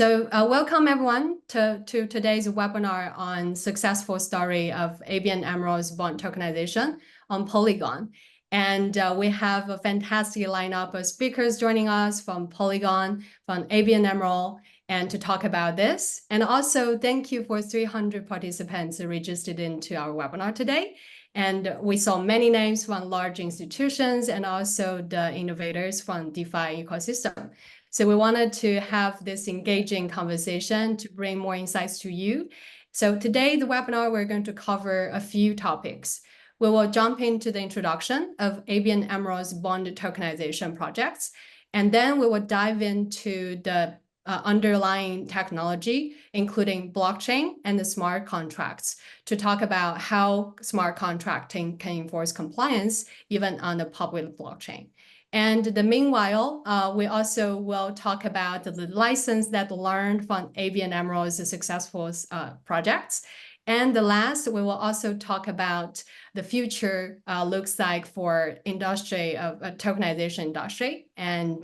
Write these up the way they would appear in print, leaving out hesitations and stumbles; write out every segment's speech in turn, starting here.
Welcome everyone to today's webinar on successful story of ABN AMRO's bond tokenization on Polygon. And we have a fantastic lineup of speakers joining us from Polygon, from ABN AMRO, and to talk about this. And also thank you for 300 participants registered into our webinar today. And we saw many names from large institutions and also the innovators from DeFi ecosystem. So we wanted to have this engaging conversation to bring more insights to you. So today, the webinar, we're going to cover a few topics. We will jump into the introduction of ABN AMRO's bond tokenization projects, and then we will dive into the underlying technology, including blockchain and the smart contracts, to talk about how smart contracting can enforce compliance even on the public blockchain. And meanwhile, we also will talk about the license that learned from ABN AMRO's successful projects. And the last, we will also talk about the future looks like for industry of tokenization industry. And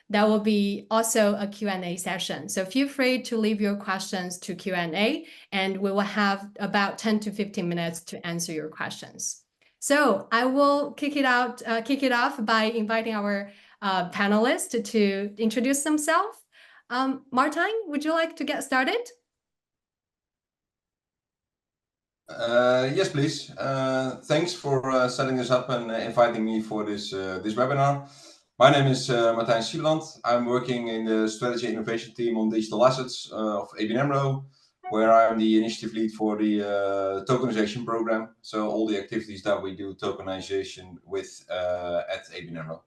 that will be also a Q&A session. So feel free to leave your questions to Q&A, and we will have about 10 to 15 minutes to answer your questions. So I will kick it off by inviting our panelists to introduce themselves. Martijn, would you like to get started? Yes, please. Thanks for setting this up and inviting me for this webinar. My name is Martijn Sieland. I'm working in the strategy innovation team on digital assets of ABN AMRO, where I'm the initiative lead for the tokenization program. So all the activities that we do tokenization with at ABN AMRO.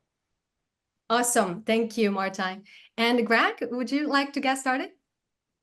Awesome. Thank you, Martijn. And Greg, would you like to get started?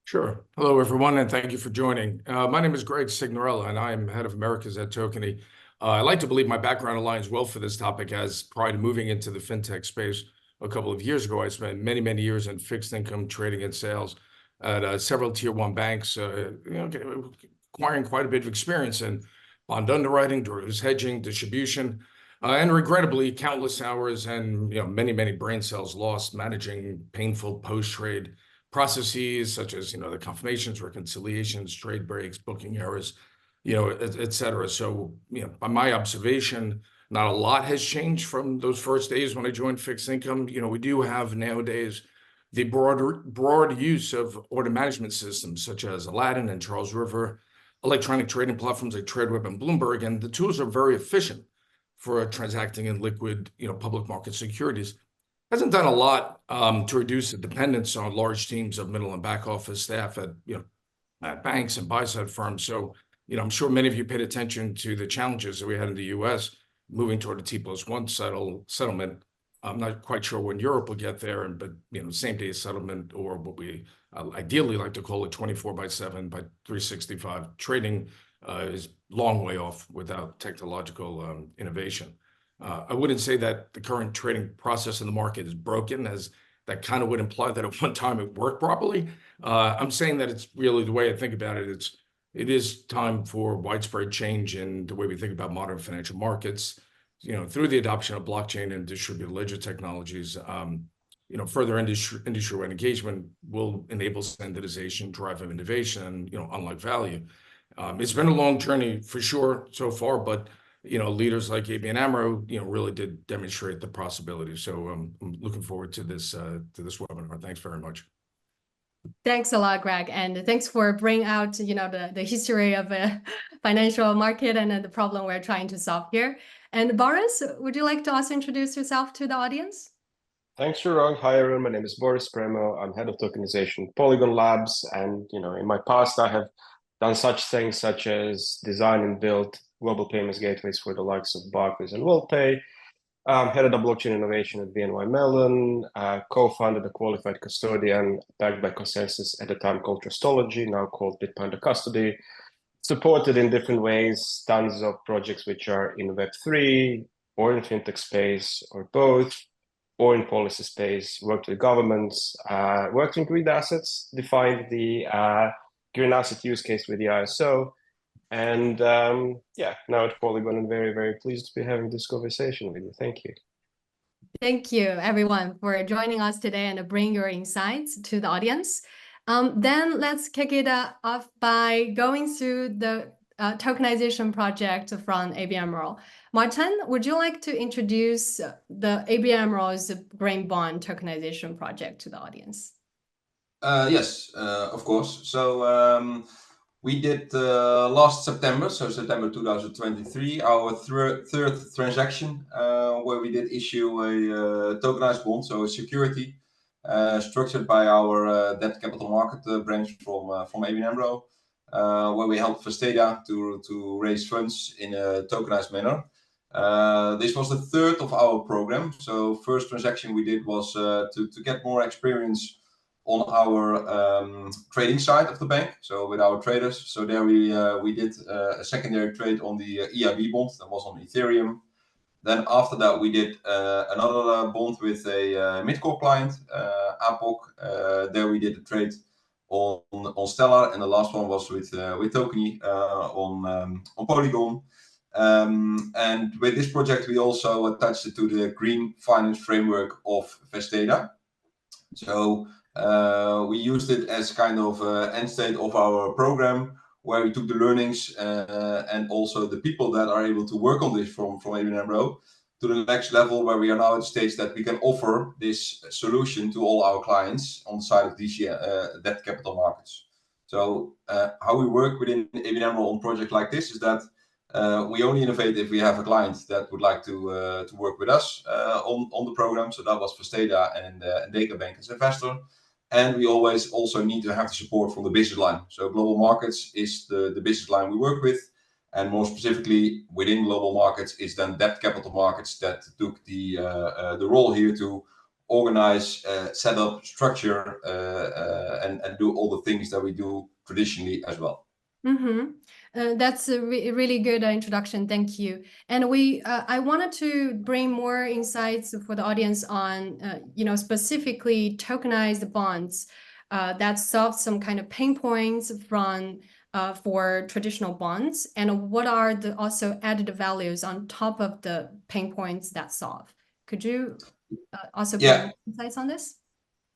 Sure. Hello, everyone, and thank you for joining. My name is Greg Signorella, and I'm head of Americas at Tokeny. I like to believe my background aligns well for this topic, as prior to moving into the fintech space a couple of years ago, I spent many, many years in fixed income trading and sales at several tier one banks, acquiring quite a bit of experience in bond underwriting, derivatives hedging, distribution, and regrettably countless hours and many, many brain cells lost managing painful post-trade processes such as the confirmations, reconciliations, trade breaks, booking errors, et cetera. So by my observation, not a lot has changed from those first days when I joined fixed income. We do have nowadays the broad use of order management systems such as Aladdin and Charles River, electronic trading platforms like Tradeweb and Bloomberg, and the tools are very efficient for transacting in liquid, public market securities. Hasn't done a lot to reduce the dependence on large teams of middle and back office staff at banks and buy-side firms. So, I'm sure many of you paid attention to the challenges that we had in the U.S. moving toward a T+1 settlement. I'm not quite sure when Europe will get there, but same-day settlement, or what we ideally like to call it 24/7 by 365 trading is long way off without technological innovation. I wouldn't say that the current trading process in the market is broken, as that kind of would imply that at one time it worked properly. I'm saying that it's really the way I think about it. It is time for widespread change in the way we think about modern financial markets, through the adoption of blockchain and distributed ledger technologies. Further industry-wide engagement will enable standardization, drive of innovation, unlock value. It's been a long journey for sure so far, but leaders like ABN AMRO, really did demonstrate the possibility. So I'm looking forward to this webinar. Thanks very much. Thanks a lot, Greg, and thanks for bringing out the history of a financial market and the problem we're trying to solve here. And Boris, would you like to also introduce yourself to the audience? Thanks, Shurang. Hi, everyone. My name is Boris Premo. I'm head of tokenization Polygon Labs, and in my past I have done such things such as design and build global payments gateways for the likes of Barclays and WorldPay. Headed up blockchain innovation at BNY Mellon, co-founded a qualified custodian backed by Consensus at the time called Trustology, now called Bitpanda Custody. Supported in different ways tons of projects which are in Web3 or in fintech space or both, or in policy space, worked with governments, worked in green assets, defined the green asset use case with the ISO. And now at Polygon, I'm very, very pleased to be having this conversation with you. Thank you. Thank you, everyone, for joining us today and bring your insights to the audience. Then let's kick it off by going through the tokenization project from ABN AMRO. Martin, would you like to introduce the ABN AMRO's green bond tokenization project to the audience? Yes, of course. So we did last September, so September 2023, our third transaction where we did issue a tokenized bond, so a security structured by our debt capital market branch from ABN AMRO, where we helped Vesteda to raise funds in a tokenized manner. This was the third of our program. So first transaction we did was to get more experience on our trading side of the bank, so with our traders. So there we did a secondary trade on the EIB bond that was on Ethereum. Then after that we did another bond with a mid-core client, APOC. There we did a trade on Stellar, and the last one was with Tokeny on Polygon. And with this project we also attached it to the green finance framework of Vesteda. So we used it as kind of end state of our program, where we took the learnings and also the people that are able to work on this from ABN AMRO to the next level, where we are now at the stage that we can offer this solution to all our clients on the side of these debt capital markets. So how we work within ABN AMRO on project like this is that we only innovate if we have a client that would like to work with us on the program. So that was Vesteda and Deka Bank as investor. And we always also need to have the support from the business line. So global markets is the business line we work with. And more specifically within global markets is then debt capital markets that took the role here to organize, set up, structure, and do all the things that we do traditionally as well. Mm-hmm. That's a really good introduction. Thank you. And I wanted to bring more insights for the audience on, specifically tokenized bonds that solve some kind of pain points for traditional bonds, and what are the also added values on top of the pain points that solve. Could you also bring insights on this?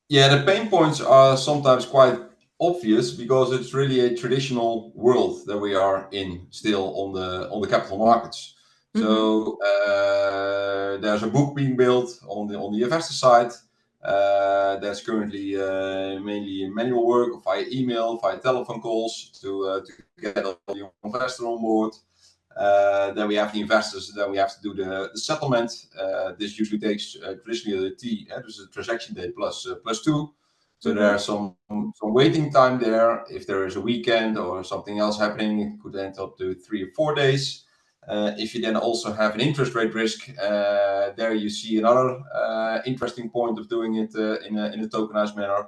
Yeah, the pain points are sometimes quite obvious because it's really a traditional world that we are in still on the capital markets. Mm-hmm. So there's a book being built on the investor side. There's currently mainly manual work via email, via telephone calls to get the investor on board. Then we have the investors. Then we have to do the settlement. This usually takes traditionally a T, there's a transaction day plus 2. So there's some waiting time there. If there is a weekend or something else happening, it could end up to 3 or 4 days. If you then also have an interest rate risk, there you see another interesting point of doing it in a tokenized manner.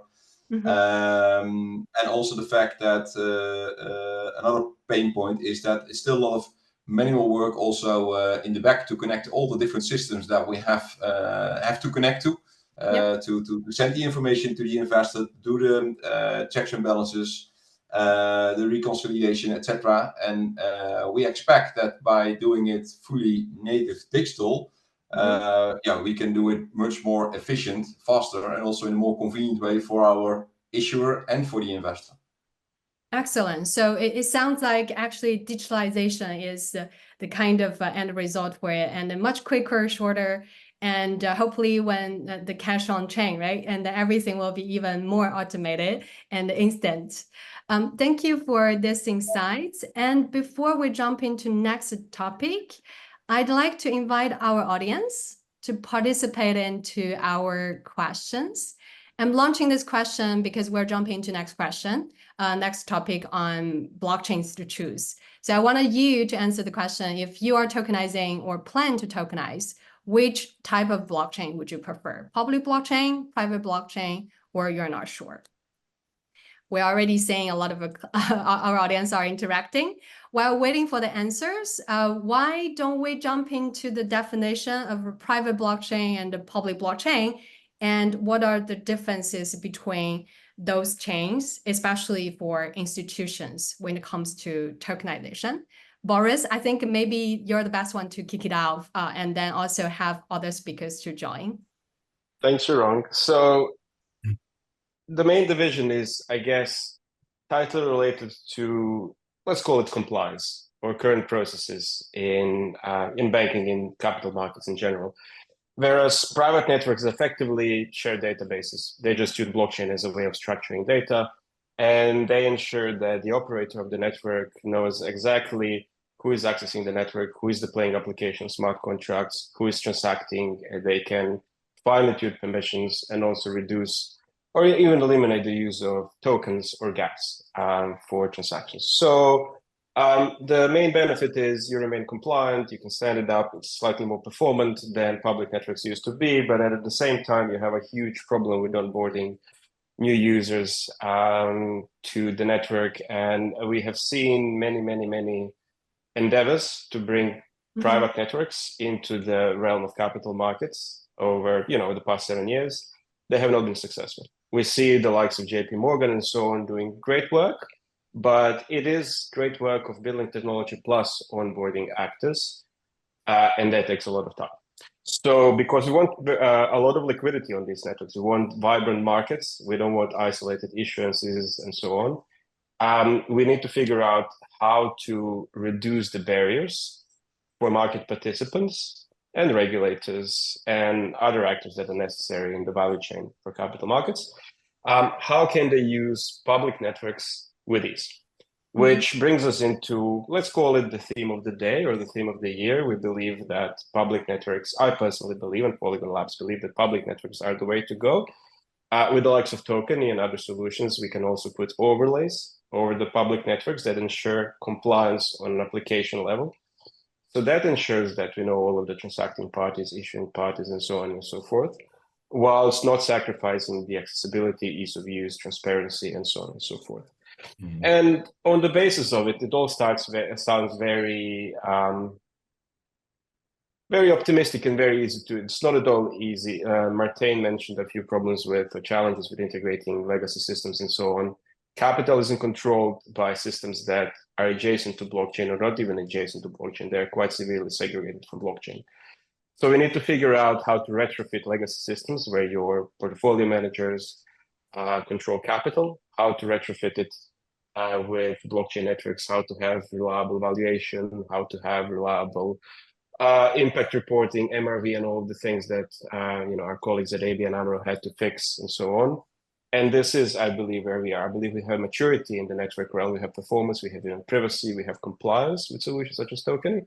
Mm-hmm. And also the fact that another pain point is that it's still a lot of manual work also in the back to connect all the different systems that we have to connect to. To send the information to the investor, do the checks and balances, the reconciliation, etc. And we expect that by doing it fully native digital, we can do it much more efficient, faster, and also in a more convenient way for our issuer and for the investor. Excellent. So it sounds like actually digitalization is the kind of end result for it, and a much quicker, shorter, and hopefully when the cash on chain, right? And everything will be even more automated and instant. Thank you for this insights. And before we jump into next topic, I'd like to invite our audience to participate into our questions. I'm launching this question because we're jumping into next question, next topic on blockchains to choose. So I wanted you to answer the question, if you are tokenizing or plan to tokenize, which type of blockchain would you prefer? Public blockchain, private blockchain, or you're not sure? We're already seeing a lot of our audience are interacting. While waiting for the answers, why don't we jump into the definition of a private blockchain and a public blockchain? And what are the differences between those chains, especially for institutions when it comes to tokenization? Boris, I think maybe you're the best one to kick it out and then also have other speakers to join. Thanks, Shirong. So the main division is, I guess, tightly related to, let's call it compliance or current processes in banking, in capital markets in general. Whereas private networks effectively share databases. They just use blockchain as a way of structuring data, and they ensure that the operator of the network knows exactly who is accessing the network, who is deploying applications, smart contracts, who is transacting, and they can finely tune permissions and also reduce or even eliminate the use of tokens or gas for transactions. So the main benefit is you remain compliant, you can stand it up, it's slightly more performant than public networks used to be, but at the same time, you have a huge problem with onboarding new users to the network. And we have seen many endeavors to bring private networks into the realm of capital markets over, the past 7 years. They have not been successful. We see the likes of JP Morgan and so on doing great work, but it is great work of building technology plus onboarding actors, and that takes a lot of time. So because we want a lot of liquidity on these networks, we want vibrant markets, we don't want isolated issuances and so on. We need to figure out how to reduce the barriers for market participants and regulators and other actors that are necessary in the value chain for capital markets. How can they use public networks with ease? Which brings us into, let's call it the theme of the day or the theme of the year. We believe that public networks, I personally believe, and Polygon Labs believe that public networks are the way to go. With the likes of Tokeny and other solutions, we can also put overlays over the public networks that ensure compliance on an application level. So that ensures that we know all of the transacting parties, issuing parties, and so on and so forth, whilst not sacrificing the accessibility, ease of use, transparency, and so on and so forth. And on the basis of it, it all sounds very, very optimistic and very easy to. It's not at all easy. Martijn mentioned a few problems with or challenges with integrating legacy systems and so on. Capital isn't controlled by systems that are adjacent to blockchain or not even adjacent to blockchain. They're quite severely segregated from blockchain. So we need to figure out how to retrofit legacy systems where your portfolio managers control capital, how to retrofit it with blockchain networks, how to have reliable valuation, how to have reliable impact reporting, MRV, and all of the things that our colleagues at ABN AMRO had to fix and so on. And this is, I believe, where we are. I believe we have maturity in the network realm. We have performance, we have privacy, we have compliance with solutions such as Tokeny.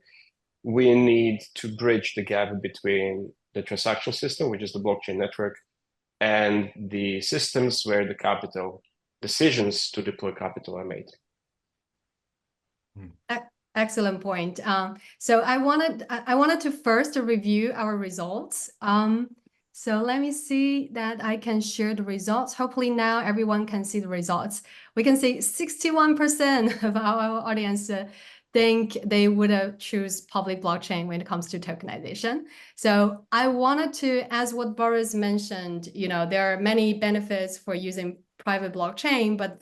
We need to bridge the gap between the transaction system, which is the blockchain network, and the systems where the capital decisions to deploy capital are made. Excellent point. So I wanted to first review our results. So let me see that I can share the results. Hopefully now everyone can see the results. We can see 61% of our audience think they would choose public blockchain when it comes to tokenization. So I wanted to, as what Boris mentioned, there are many benefits for using private blockchain, but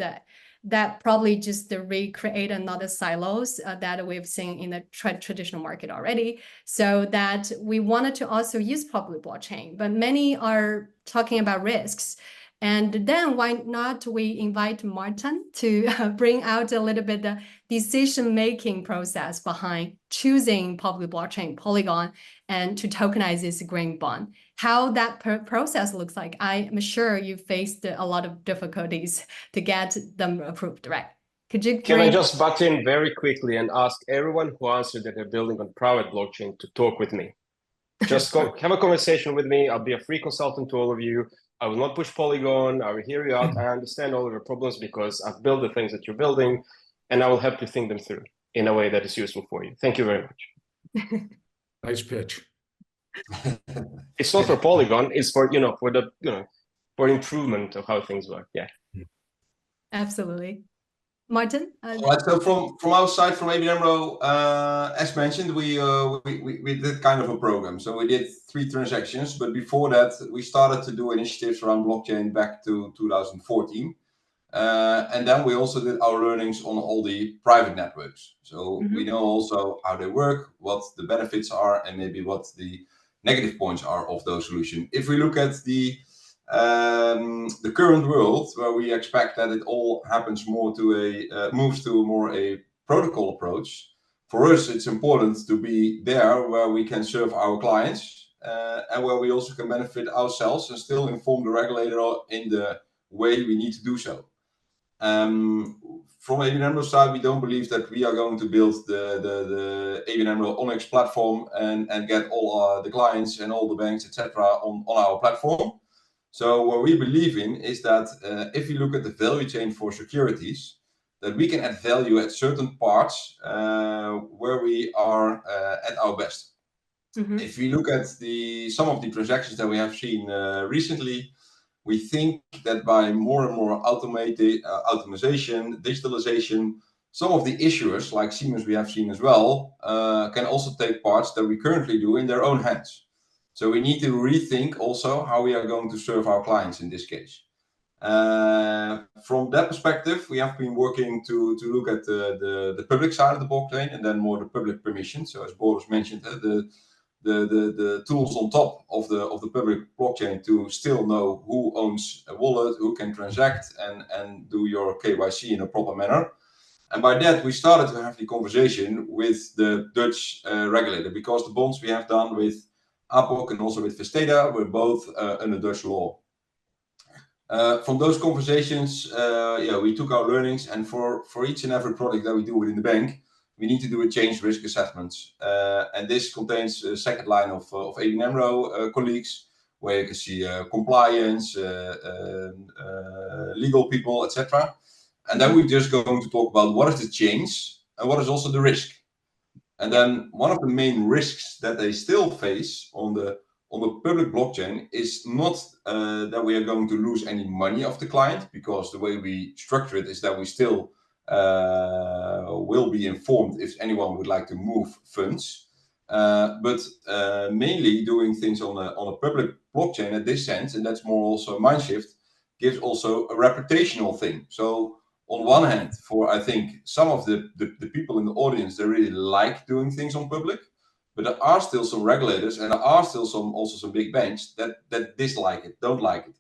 that probably just recreate another silos that we've seen in the traditional market already. So that we wanted to also use public blockchain, but many are talking about risks. And then why not we invite Martijn to bring out a little bit the decision-making process behind choosing public blockchain Polygon and to tokenize this green bond. How that process looks like. I'm sure you faced a lot of difficulties to get them approved, right? Can I just butt in very quickly and ask everyone who answered that they're building on private blockchain to talk with me? Just have a conversation with me. I'll be a free consultant to all of you. I will not push Polygon. I will hear you out. I understand all of your problems because I've built the things that you're building, and I will help you think them through in a way that is useful for you. Thank you very much. Nice pitch. It's not for Polygon. It's for for improvement of how things work. Yeah. Absolutely. Martijn? So from our side, from ABN AMRO, as mentioned, we did kind of a program. So we did 3 transactions, but before that, we started to do initiatives around blockchain back to 2014. And then we also did our learnings on all the private networks. So we know also how they work, what the benefits are, and maybe what the negative points are of those solutions. If we look at the the current world, where we expect that it all happens more to moves to more a protocol approach, for us it's important to be there where we can serve our clients and where we also can benefit ourselves and still inform the regulator in the way we need to do so. From ABN AMRO side, we don't believe that we are going to build the ABN AMRO Onyx platform and get all the clients and all the banks, etc., on our platform. So what we believe in is that if you look at the value chain for securities, that we can add value at certain parts where we are at our best. Mm-hmm. If we look at some of the transactions that we have seen recently, we think that by more and more automation, digitalization, some of the issuers like Siemens we have seen as well can also take parts that we currently do in their own hands. So we need to rethink also how we are going to serve our clients in this case. From that perspective, we have been working to look at the public side of the blockchain and then more the public permission. So as Boris mentioned, the tools on top of the public blockchain to still know who owns a wallet, who can transact and do your KYC in a proper manner. And by that, we started to have the conversation with the Dutch regulator, because the bonds we have done with APOC and also with Vesteda were both under Dutch law. From those conversations, we took our learnings, and for each and every product that we do within the bank, we need to do a change risk assessments. And this contains a second line of ABN AMRO colleagues, where you can see compliance, legal people, etc. And then we're just going to talk about what is the change and what is also the risk. And then one of the main risks that they still face on the public blockchain is not that we are going to lose any money of the client, because the way we structure it is that we still will be informed if anyone would like to move funds. But mainly doing things on a public blockchain at this sense, and that's more also a mind shift, gives also a reputational thing. So on one hand, for I think some of the people in the audience, they really like doing things on public, but there are still some regulators and there are still some big banks that dislike it, don't like it,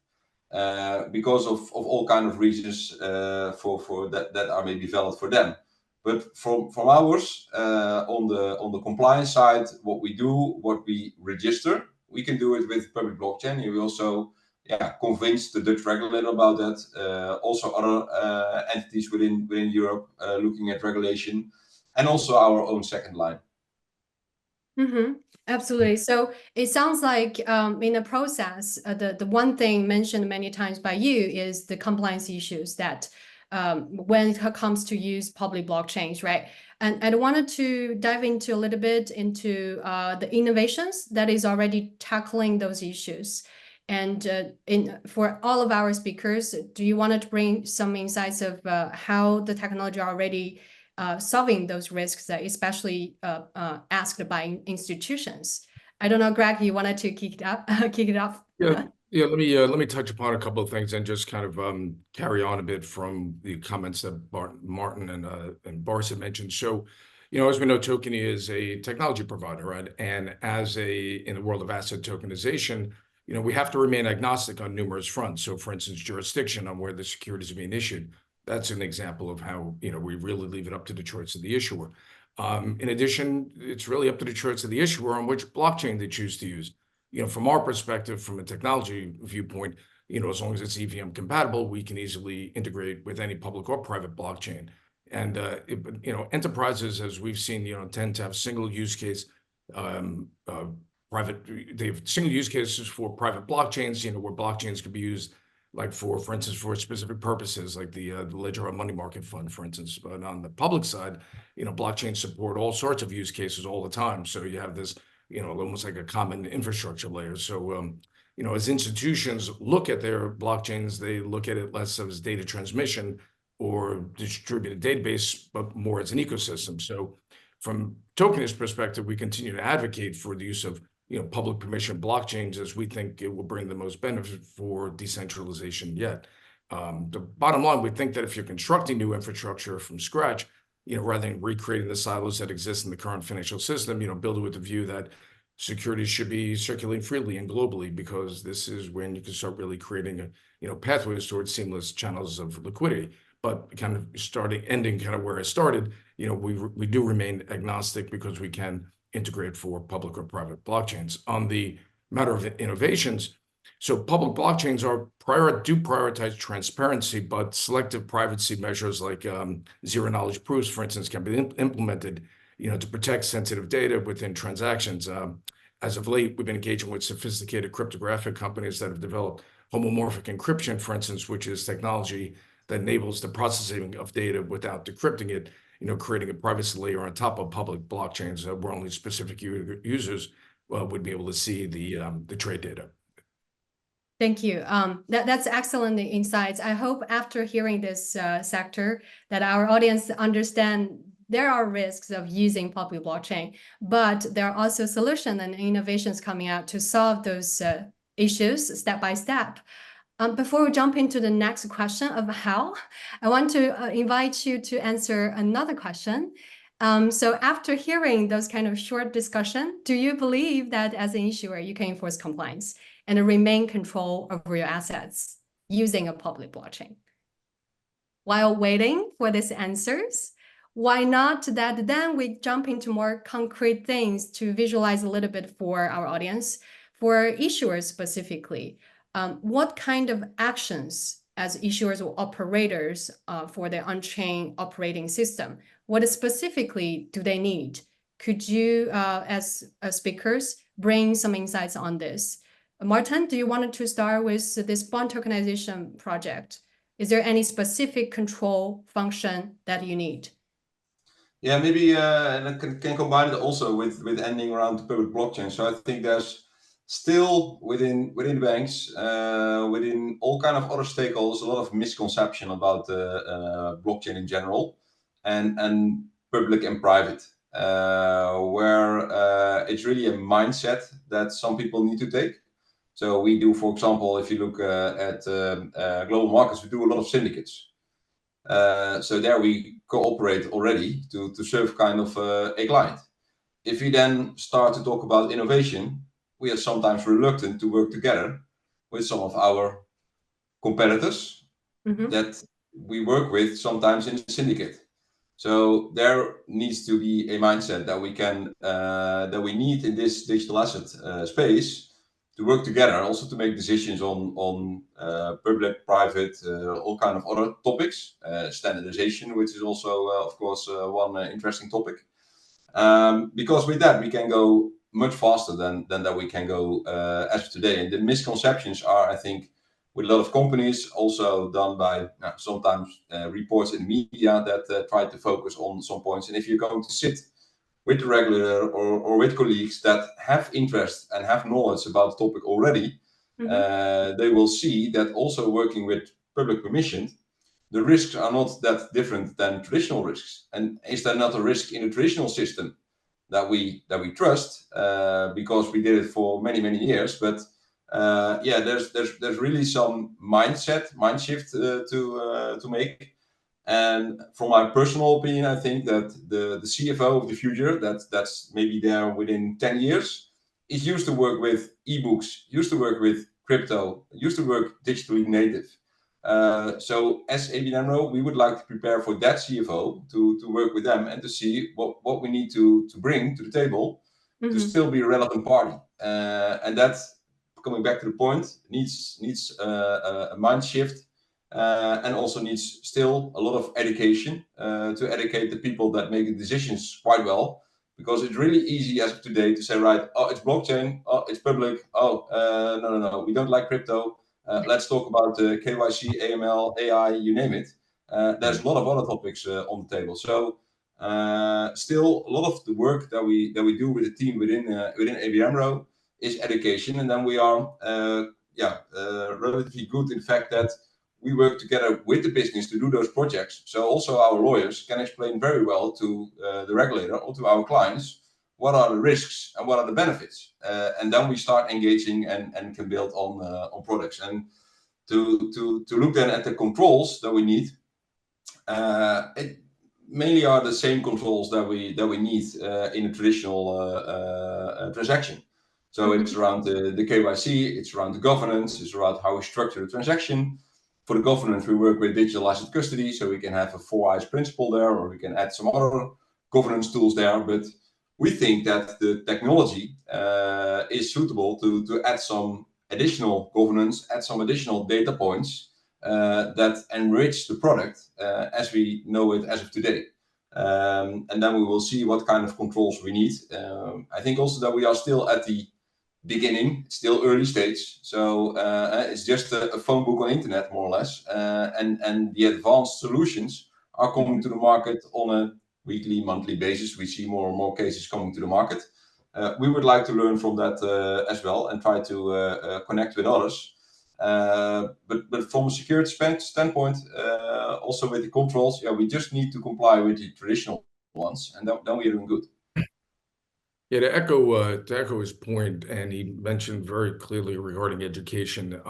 because of all kind of reasons for that are maybe valid for them. But from ours, on the compliance side, what we do, what we register, we can do it with public blockchain. And we also convince the Dutch regulator about that. Also other entities within Europe looking at regulation, and also our own second line. Mm-hmm. Absolutely. So it sounds like in the process, the one thing mentioned many times by you is the compliance issues that when it comes to use public blockchains, right? And I wanted to dive into a little bit into the innovations that is already tackling those issues. And for all of our speakers, do you want to bring some insights of how the technology already solving those risks, especially asked by institutions? I don't know, Greg, you wanted to kick it off? Yeah. Let me touch upon a couple of things and just kind of carry on a bit from the comments that Martin and Boris had mentioned. So, as we know, Tokeny is a technology provider, right? And in the world of asset tokenization, we have to remain agnostic on numerous fronts. So, for instance, jurisdiction on where the securities are being issued. That's an example of how, we really leave it up to the choice of the issuer. In addition, it's really up to the choice of the issuer on which blockchain they choose to use. From our perspective, from a technology viewpoint, as long as it's EVM compatible, we can easily integrate with any public or private blockchain. And, enterprises, as we've seen, tend to have single use case, they have single use cases for private blockchains, where blockchains could be used like for instance, for specific purposes, like the ledger or money market fund, for instance. But on the public side, blockchains support all sorts of use cases all the time. So you have this, almost like a common infrastructure layer. So, as institutions look at their blockchains, they look at it less as data transmission or distributed database, but more as an ecosystem. So from Tokenized perspective, we continue to advocate for the use of public permission blockchains, as we think it will bring the most benefit for decentralization yet. The bottom line, we think that if you're constructing new infrastructure from scratch, rather than recreating the silos that exist in the current financial system, build it with the view that securities should be circulating freely and globally, because this is when you can start really creating pathways towards seamless channels of liquidity. But kind of ending kind of where I started, we do remain agnostic because we can integrate for public or private blockchains. On the matter of innovations, so public blockchains do prioritize transparency, but selective privacy measures like zero knowledge proofs, for instance, can be implemented, to protect sensitive data within transactions. As of late, we've been engaging with sophisticated cryptographic companies that have developed homomorphic encryption, for instance, which is technology that enables the processing of data without decrypting it, creating a privacy layer on top of public blockchains where only specific users would be able to see the trade data. Thank you. That's excellent insights. I hope after hearing this sector that our audience understand there are risks of using public blockchain, but there are also solutions and innovations coming out to solve those issues step by step. Before we jump into the next question of how, I want to invite you to answer another question. So after hearing those kind of short discussion, do you believe that as an issuer, you can enforce compliance and remain control over your assets using a public blockchain? While waiting for these answers, why not that then we jump into more concrete things to visualize a little bit for our audience, for issuers specifically. What kind of actions as issuers or operators for the on-chain operating system, what specifically do they need? Could you, as speakers, bring some insights on this? Martin, do you want to start with this bond tokenization project? Is there any specific control function that you need? Yeah, maybe and I can combine it also with ending around the public blockchain. So I think there's still within banks, within all kind of other stakeholders, a lot of misconception about blockchain in general, and public and private, where it's really a mindset that some people need to take. So we do, for example, if you look at global markets, we do a lot of syndicates. So there we cooperate already to serve kind of a client. If we then start to talk about innovation, we are sometimes reluctant to work together with some of our competitors that we work with sometimes in the syndicate. So there needs to be a mindset that we can that we need in this digital asset space to work together, also to make decisions on public, private, all kind of other topics, standardization, which is also of course one interesting topic. Because with that we can go much faster than that we can go as of today. And the misconceptions are, I think, with a lot of companies, also done by sometimes reports in media that try to focus on some points. And if you're going to sit with the regulator or with colleagues that have interest and have knowledge about the topic already, they will see that also working with public permission, the risks are not that different than traditional risks. And is there not a risk in the traditional system that we trust because we did it for many years? But yeah, there's really some mind shift to make. And from my personal opinion, I think that the CFO of the future, that's maybe there within 10 years, is used to work with ebooks, used to work with crypto, used to work digitally native. So as ABN AMRO, we would like to prepare for that CFO to work with them and to see what we need to bring to the table to still be a relevant party. And that, coming back to the point, needs a mind shift. And also needs still a lot of education to educate the people that make the decisions quite well, because it's really easy as of today to say, right, oh, it's blockchain, oh, it's public, oh, no, we don't like crypto. Let's talk about KYC, AML, AI, you name it. There's a lot of other topics on the table. So still a lot of the work that we do with the team within ABN AMRO is education, and then we are relatively good in fact that we work together with the business to do those projects. So also our lawyers can explain very well to the regulator or to our clients what are the risks and what are the benefits. And then we start engaging and can build on products. And to look then at the controls that we need, mainly are the same controls that we need in a traditional transaction. So it's around the KYC, it's around the governance, it's around how we structure the transaction. For the governance, we work with digital asset custody, so we can have a 4 eyes principle there, or we can add some other governance tools there. But we think that the technology is suitable to add some additional governance, add some additional data points that enrich the product as we know it as of today. And then we will see what kind of controls we need. I think also that we are still at the beginning, it's still early stage. So it's just a phone book on internet, more or less. And the advanced solutions are coming to the market on a weekly, monthly basis. We see more and more cases coming to the market. We would like to learn from that as well and try to connect with others. But from a security standpoint, also with the controls, yeah, we just need to comply with the traditional ones, and then we're doing good. Yeah, to echo his point, and he mentioned very clearly regarding education,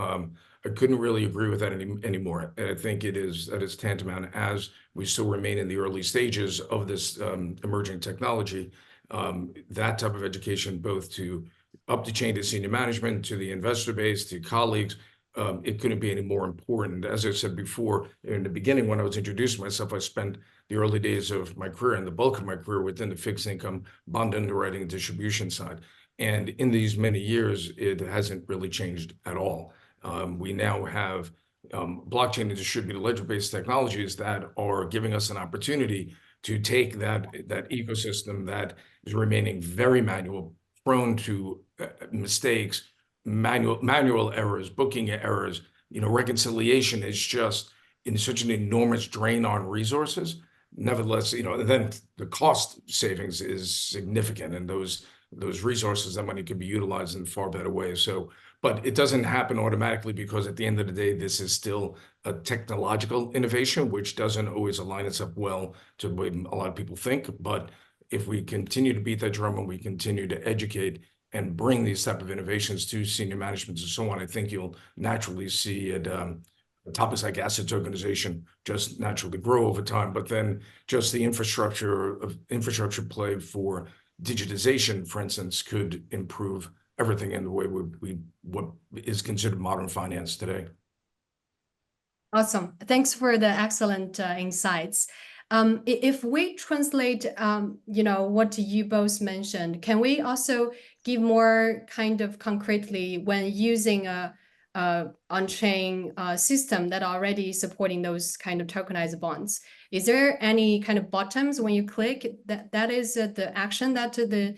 I couldn't really agree with that anymore. And I think that is tantamount, as we still remain in the early stages of this emerging technology. That type of education, both to up the chain to senior management, to the investor base, to colleagues, it couldn't be any more important. As I said before, in the beginning, when I was introducing myself, I spent the early days of my career and the bulk of my career within the fixed income bond underwriting and distribution side. And in these many years, it hasn't really changed at all. We now have blockchain and distributed ledger-based technologies that are giving us an opportunity to take that ecosystem that is remaining very manual, prone to mistakes, manual errors, booking errors. Reconciliation is just in such an enormous drain on resources. Nevertheless, then the cost savings is significant, and those resources, that money could be utilized in far better ways. So, but it doesn't happen automatically, because at the end of the day, this is still a technological innovation, which doesn't always align itself well to the way a lot of people think. But if we continue to beat that drum and we continue to educate and bring these type of innovations to senior management and so on, I think you'll naturally see it. Topics like asset tokenization just naturally grow over time, but then just the infrastructure play for digitization, for instance, could improve everything in the way what is considered modern finance today. Awesome. Thanks for the excellent insights. If we translate, what you both mentioned, can we also give more kind of concretely when using a on-chain system that already supporting those kind of tokenized bonds? Is there any kind of buttons when you click that is the action that the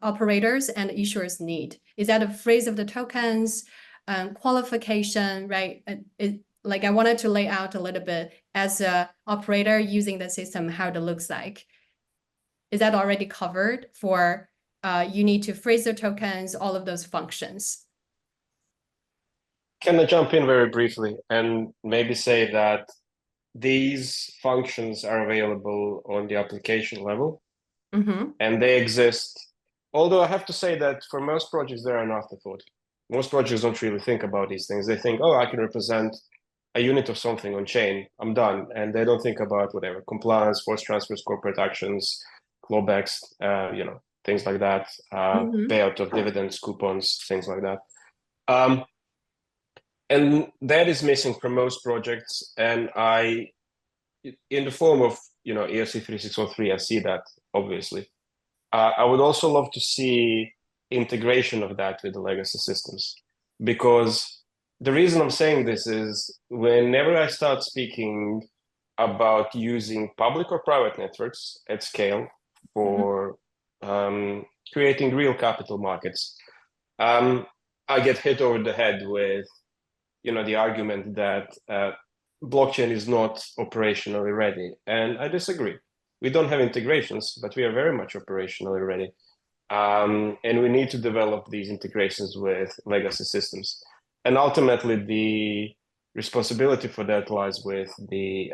operators and issuers need? Is that a phrase of the tokens, qualification, right? Like I wanted to lay out a little bit as a operator using the system, how it looks like. Is that already covered for you need to phrase the tokens, all of those functions? Can I jump in very briefly and maybe say that these functions are available on the application level, and they exist. Although I have to say that for most projects, they're an afterthought. Most projects don't really think about these things. They think, oh, I can represent a unit of something on chain, I'm done. And they don't think about whatever, compliance, forced transfers, corporate actions, clawbacks, things like that, payout of dividends, coupons, things like that. And that is missing from most projects. And in the form of, ERC 3603, I see that, obviously. I would also love to see integration of that with the legacy systems, because the reason I'm saying this is whenever I start speaking about using public or private networks at scale for creating real capital markets, I get hit over the head with, the argument that blockchain is not operationally ready. And I disagree. We don't have integrations, but we are very much operationally ready. And we need to develop these integrations with legacy systems. And ultimately, the responsibility for that lies with the,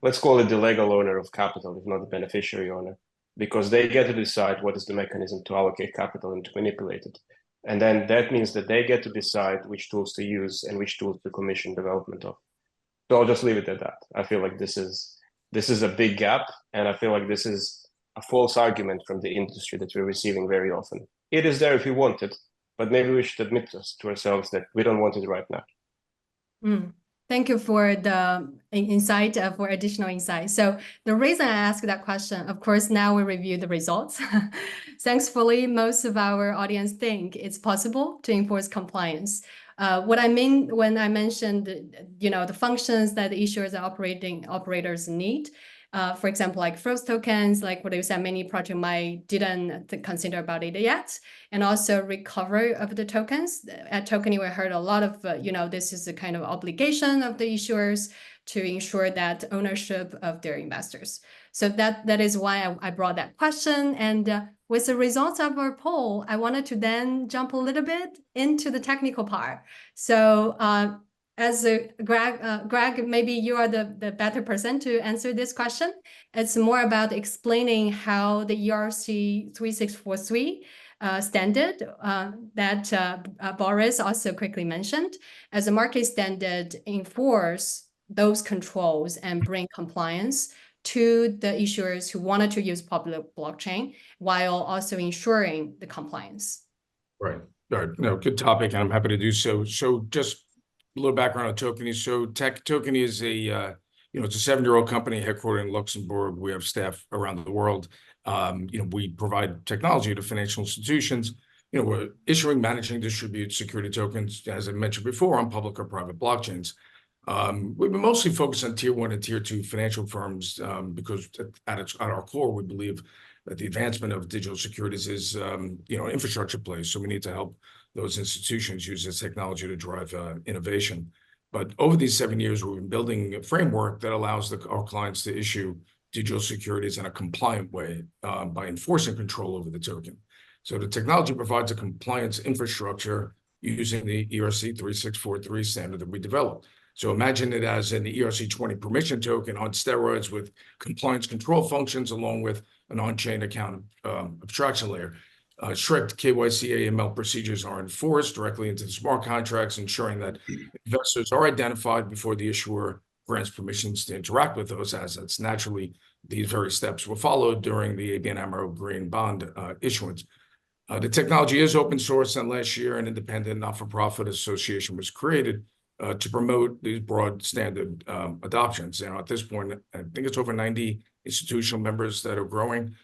let's call it the legal owner of capital, if not the beneficiary owner, because they get to decide what is the mechanism to allocate capital and to manipulate it. And then that means that they get to decide which tools to use and which tools to commission development of. So I'll just leave it at that. I feel like this is this is a big gap, and I feel like this is a false argument from the industry that we're receiving very often. It is there if you want it, but maybe we should admit to ourselves that we don't want it right now. Thank you for the insight, for additional insight. So the reason I asked that question, of course, now we review the results. Thankfully, most of our audience think it's possible to enforce compliance. What I mean when I mentioned, the functions that the issuers and operators need, for example, like froze tokens, like what you said, many projects didn't consider about it yet, and also recovery of the tokens. At Tokeny, we heard a lot of, this is a kind of obligation of the issuers to ensure that ownership of their investors. So that is why I brought that question. And with the results of our poll, I wanted to then jump a little bit into the technical part. So as Greg, maybe you are the better person to answer this question. It's more about explaining how the ERC 3643 standard that Boris also quickly mentioned as a market standard enforce those controls and bring compliance to the issuers who wanted to use public blockchain while also ensuring the compliance. Right. No, good topic, and I'm happy to do so. So just a little background on Tokeny. So Tokeny is it's a 7-year-old company headquartered in Luxembourg. We have staff around the world. We provide technology to financial institutions. We're issuing, managing, distribute security tokens, as I mentioned before, on public or private blockchains. We've been mostly focused on tier 1 and tier 2 financial firms because at our core, we believe that the advancement of digital securities is, an infrastructure play. So we need to help those institutions use this technology to drive innovation. But over these 7 years, we've been building a framework that allows our clients to issue digital securities in a compliant way by enforcing control over the token. So the technology provides a compliance infrastructure using the ERC 3643 standard that we developed. So imagine it as an ERC20 permission token on steroids with compliance control functions along with an on-chain account abstraction layer. Strict KYC AML procedures are enforced directly into the smart contracts, ensuring that investors are identified before the issuer grants permissions to interact with those assets. Naturally, these very steps were followed during the ABN AMRO green bond issuance. The technology is open source, and last year an independent not-for-profit association was created to promote these broad standard adoptions. At this point, I think it's over 90 institutional members that are growing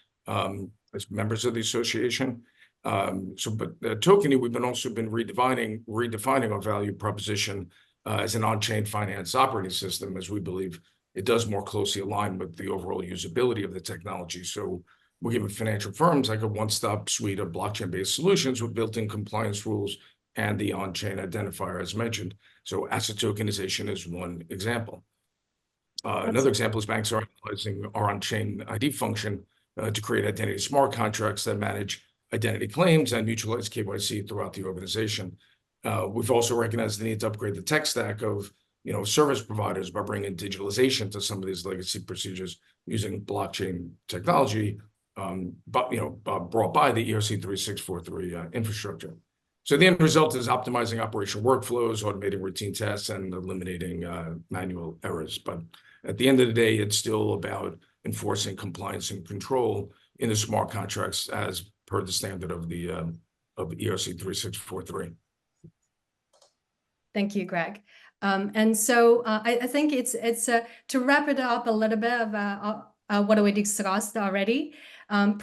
as members of the association. But Tokeny, we've also been redefining our value proposition as an on-chain finance operating system, as we believe it does more closely align with the overall usability of the technology. So we're giving financial firms like a one-stop suite of blockchain-based solutions with built-in compliance rules and the on-chain identifier, as mentioned. So asset tokenization is one example. Another example is banks are utilizing our on-chain ID function to create identity smart contracts that manage identity claims and mutualize KYC throughout the organization. We've also recognized the need to upgrade the tech stack of service providers by bringing digitalization to some of these legacy procedures using blockchain technology, brought by the ERC 3643 infrastructure. So the end result is optimizing operational workflows, automating routine tests, and eliminating manual errors. But at the end of the day, it's still about enforcing compliance and control in the smart contracts as per the standard of the ERC 3643. Thank you, Greg. And so I think it's to wrap it up a little bit of what we discussed already. We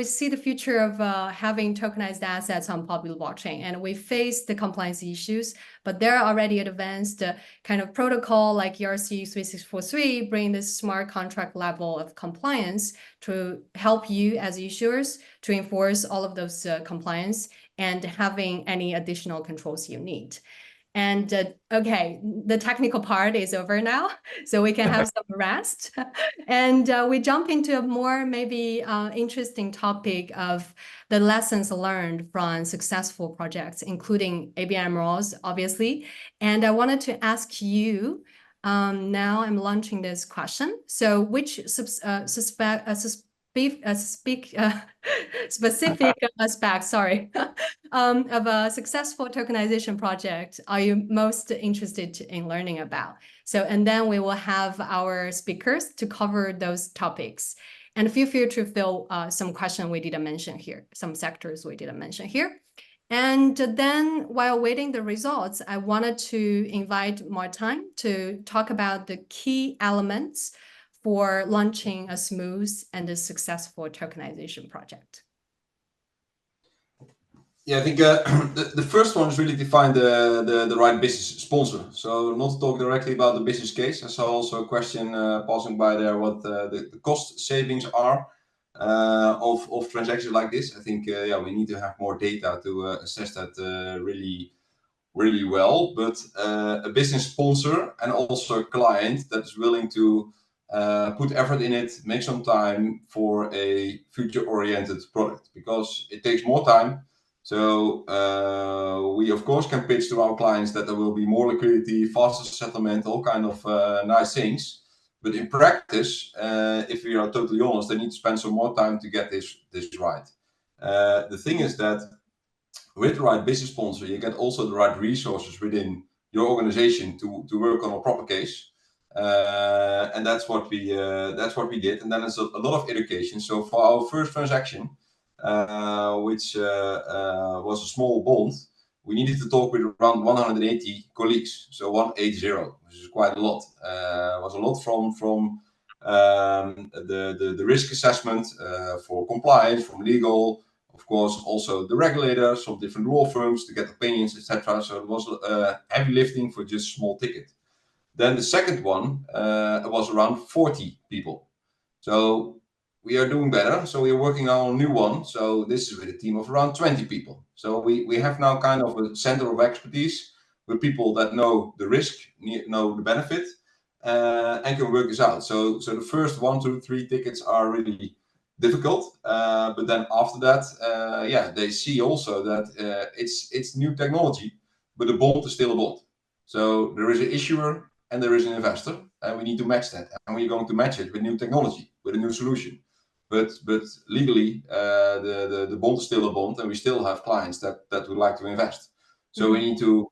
see the future of having tokenized assets on public blockchain, and we face the compliance issues, but there are already advanced kind of protocol like ERC 3643 bring this smart contract level of compliance to help you as issuers to enforce all of those compliance and having any additional controls you need. And okay, the technical part is over now, so we can have some rest. And we jump into a more maybe interesting topic of the lessons learned from successful projects, including ABN AMRO's, obviously. And I wanted to ask you, now I'm launching this question. So which specific aspects, sorry, of a successful tokenization project are you most interested in learning about? So, and then we will have our speakers to cover those topics. And feel free to fill some questions we didn't mention here, some sectors we didn't mention here. And then while waiting the results, I wanted to invite Martin to talk about the key elements for launching a smooth and a successful tokenization project. Yeah, I think the first one is really to find the right business sponsor. So not to talk directly about the business case. I saw also a question passing by there, what the cost savings are of transactions like this. I think yeah, we need to have more data to assess that really well. But a business sponsor and also a client that is willing to put effort in it, make some time for a future-oriented product, because it takes more time. So we of course can pitch to our clients that there will be more liquidity, faster settlement, all kind of nice things. But in practice, if we are totally honest, they need to spend some more time to get this right. The thing is that with the right business sponsor, you get also the right resources within your organization to work on a proper case. And that's what we did. And then there's a lot of education. So for our first transaction, which was a small bond, we needed to talk with around 180 colleagues. So 180, which is quite a lot. It was a lot from the risk assessment for compliance, from legal, of course, also the regulators, some different law firms to get opinions, etc. So it was heavy lifting for just small ticket. Then the second one was around 40 people. So we are doing better. So we are working on a new one. So this is with a team of around 20 people. So we have now kind of a center of expertise with people that know the risk, know the benefit, and can work this out. So the first 1, 2, 3 tickets are really difficult, but then after that, yeah, they see also that it's new technology, but the bond is still a bond. So there is an issuer and there is an investor, and we need to match that, and we're going to match it with new technology, with a new solution. But legally, the bond is still a bond, and we still have clients that would like to invest. So we need to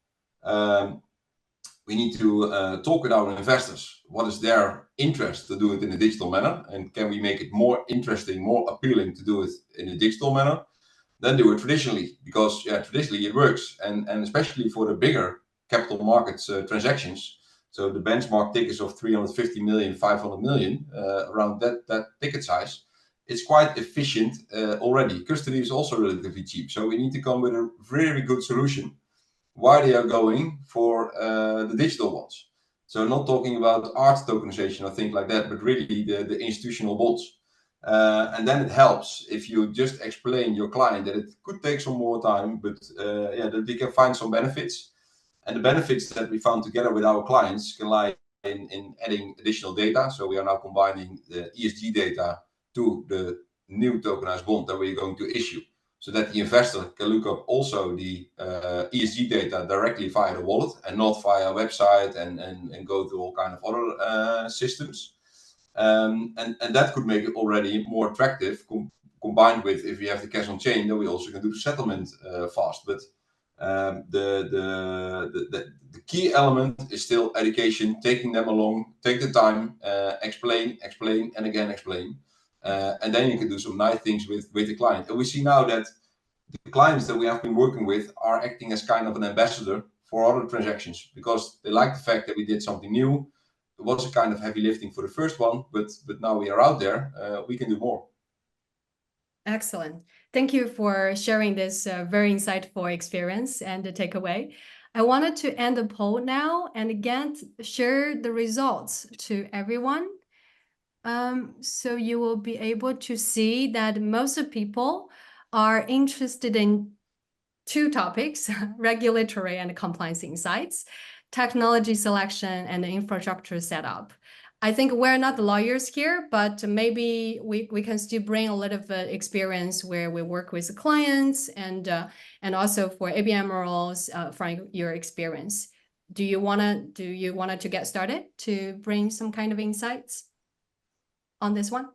talk with our investors. What is their interest to do it in a digital manner, and can we make it more interesting, more appealing to do it in a digital manner? Then do it traditionally, because yeah, traditionally it works, and especially for the bigger capital markets transactions. So the benchmark tickets of 350 million, 500 million, around that ticket size, it's quite efficient already. Custody is also relatively cheap, so we need to come with a very good solution why they are going for the digital ones. So not talking about art tokenization or things like that, but really the institutional bonds. And then it helps if you just explain your client that it could take some more time, but yeah, that we can find some benefits. And the benefits that we found together with our clients can lie in adding additional data. So we are now combining the ESG data to the new tokenized bond that we're going to issue, so that the investor can look up also the ESG data directly via the wallet and not via a website and go to all kind of other systems. And that could make it already more attractive, combined with if we have the cash on chain, then we also can do the settlement fast. But the key element is still education, taking them along, take the time, explain, and again explain. And then you can do some nice things with the client. And we see now that the clients that we have been working with are acting as kind of an ambassador for other transactions, because they like the fact that we did something new. It was a kind of heavy lifting for the first one, but now we are out there, we can do more. Excellent. Thank you for sharing this very insightful experience and the takeaway. I wanted to end the poll now and again share the results to everyone. So you will be able to see that most of people are interested in 2 topics, regulatory and compliance insights, technology selection, and infrastructure setup. I think we're not the lawyers here, but maybe we can still bring a little bit of experience where we work with the clients and also for ABN AMRO's from your experience. Do you want to get started to bring some kind of insights on this one?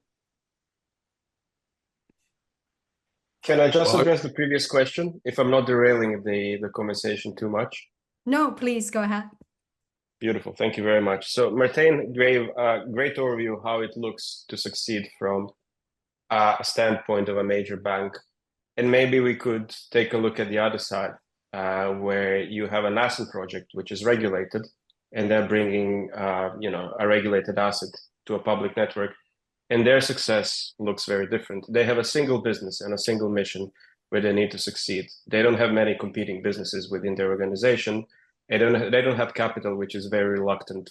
Can I just Well, address the previous question, if I'm not derailing the conversation too much? No, please go ahead. Beautiful, thank you very much. So Martijn gave a great overview of how it looks to succeed from a standpoint of a major bank. And maybe we could take a look at the other side, where you have an asset project which is regulated, and they're bringing a regulated asset to a public network, and their success looks very different. They have a single business and a single mission where they need to succeed. They don't have many competing businesses within their organization. They don't have capital, which is very reluctant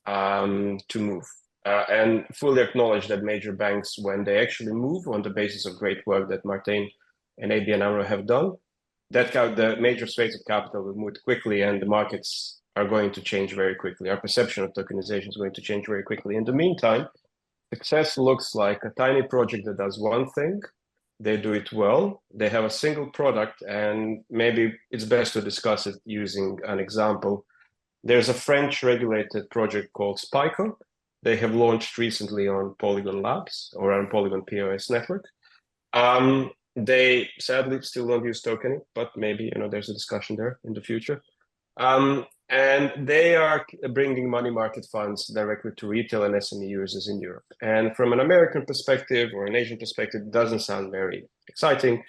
to move. And fully acknowledge that major banks, when they actually move on the basis of great work that Martijn and ABN AMRO have done, the major swathes of capital will move quickly, and the markets are going to change very quickly. Our perception of tokenization is going to change very quickly. In the meantime, success looks like a tiny project that does one thing. They do it well. They have a single product, and maybe it's best to discuss it using an example. There's a French regulated project called Spico. They have launched recently on Polygon Labs or on Polygon POS network. They sadly still don't use Tokeny, but maybe there's a discussion there in the future. And they are bringing money market funds directly to retail and SME users in Europe. And from an American perspective or an Asian perspective, it doesn't sound very exciting,